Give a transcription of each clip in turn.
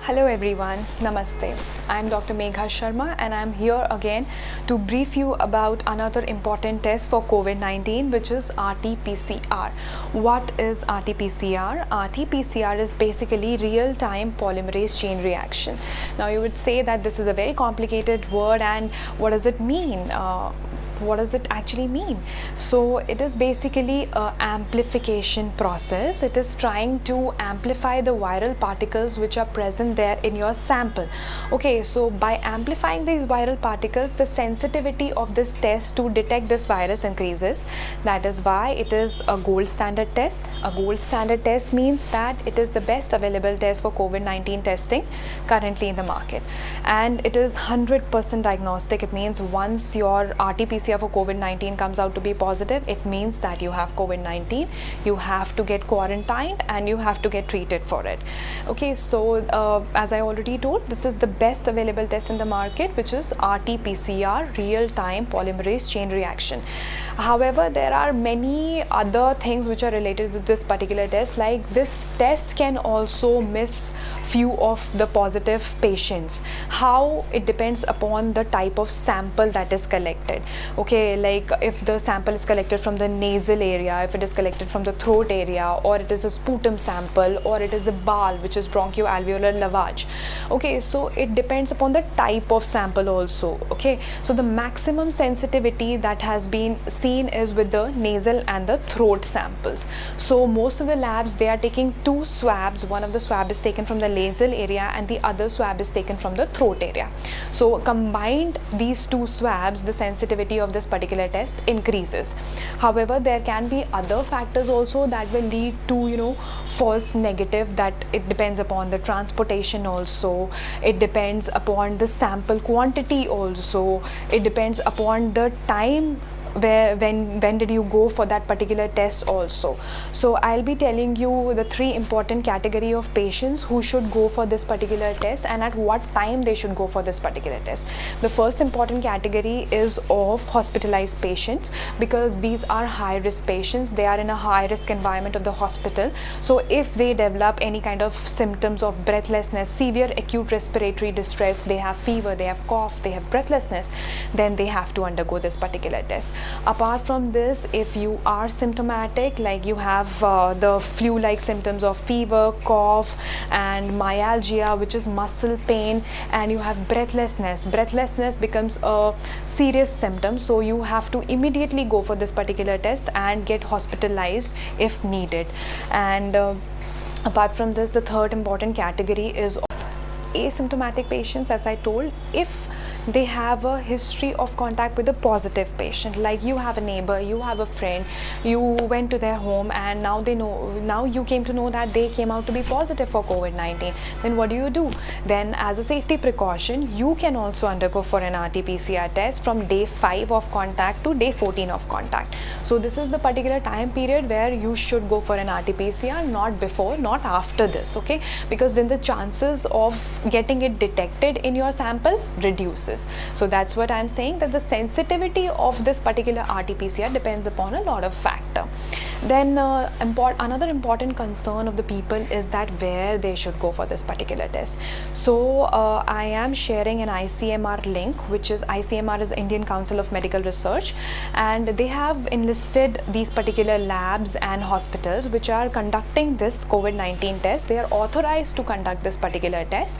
Hello everyone, Namaste. I am Dr. Megha Sharma and I am here again to brief you about another important test for COVID-19, which is RT-PCR. What is RT-PCR? RT-PCR is basically real-time polymerase chain reaction. Now you would say that this is a very complicated word, and what does it mean? What does it actually mean? So it is basically a amplification process. It is trying to amplify the viral particles which are present there in your sample. Okay, so by amplifying these viral particles, the sensitivity of this test to detect this virus increases. That is why it is a gold standard test. A gold standard test means that it is the best available test for COVID-19 testing currently in the market, and it is 100% diagnostic. It means once your RT-PCR for COVID-19 comes out to be positive, it means that you have COVID-19. You have to get quarantined and you have to get treated for it. Okay, so as I already told, this is the best available test in the market, which is RT-PCR, real-time polymerase chain reaction. However, there are many other things which are related to this particular test, like this test can also miss few of the positive patients. How? It depends upon the type of sample that is collected. Okay, like if the sample is collected from the nasal area, if it is collected from the throat area, or it is a sputum sample, or it is a BAL, which is bronchoalveolar lavage. Okay, so it depends upon the type of sample also. Okay, so the maximum sensitivity that has been seen is with the nasal and the throat samples. So most of the labs, they are taking two swabs. One of the swab is taken from the nasal area and the other swab is taken from the throat area. So combined these two swabs, the sensitivity of this particular test increases. However, there can be other factors also that will lead to false negative. That it depends upon the transportation also, it depends upon the sample quantity also, it depends upon the time when did you go for that particular test also. So I'll be telling you the three important category of patients who should go for this particular test and at what time they should go for this particular test. The first important category is of hospitalized patients, because these are high risk patients. They are in a high risk environment of the hospital. So if they develop any kind of symptoms of breathlessness, severe acute respiratory distress, they have fever, they have cough, they have breathlessness, then they have to undergo this particular test. Apart from this, if you are symptomatic, like you have the flu-like symptoms of fever, cough, and myalgia, which is muscle pain, and you have breathlessness becomes a serious symptom, so you have to immediately go for this particular test and get hospitalized if needed. And apart from this, the third important category is asymptomatic patients. As I told, if they have a history of contact with a positive patient, like you have a neighbor, you have a friend, you went to their home and now you came to know that they came out to be positive for COVID-19, then what do? Then as a safety precaution, you can also undergo for an RT-PCR test from day 5 of contact to day 14 of contact. So this is the particular time period where you should go for an RT-PCR, not before, not after this. Okay, because then the chances of getting it detected in your sample reduces. So that's what I'm saying, that the sensitivity of this particular RT-PCR depends upon a lot of factor. Then another important concern of the people is that where they should go for this particular test. So I am sharing an ICMR link, which is ICMR is Indian Council of Medical Research, and they have enlisted these particular labs and hospitals which are conducting this COVID-19 test. They are authorized to conduct this particular test.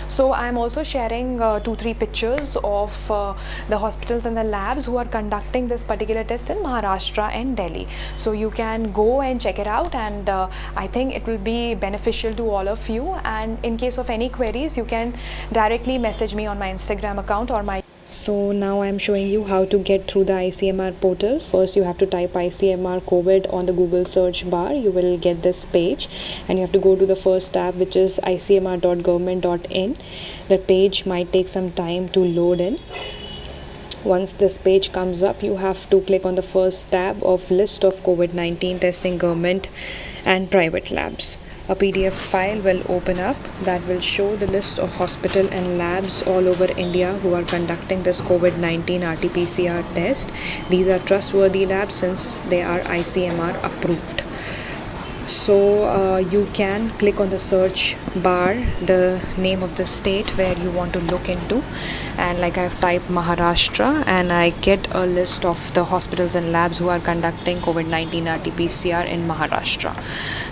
So I am also sharing 2-3 pictures of the hospitals and the labs who are conducting this particular test in Maharashtra and Delhi. So you can go and check it out, and I think it will be beneficial to all of you. And in case of any queries, you can directly message me on my Instagram account or my. So now I'm showing you how to get through the ICMR portal. First, you have to type ICMR COVID on the Google search bar. You will get this page, and you have to go to the first tab, which is icmr.government.in. The page might take some time to load in. Once this page comes up, you have to click on the first tab of list of COVID-19 testing government and private labs. A PDF file will open up that will show the list of hospital and labs all over India who are conducting this COVID-19 RT-PCR test. These are trustworthy labs since they are ICMR approved. So you can click on the search bar the name of the state where you want to look into, and like I've typed Maharashtra and I get a list of the hospitals and labs who are conducting COVID-19 RT-PCR in Maharashtra.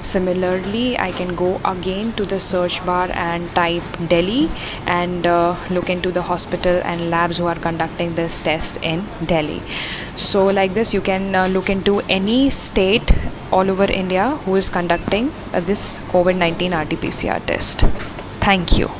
Similarly, I can go again to the search bar and type Delhi and look into the hospital and labs who are conducting this test in Delhi. So like this you can look into any state all over India who is conducting this COVID-19 RT-PCR test. Thank you.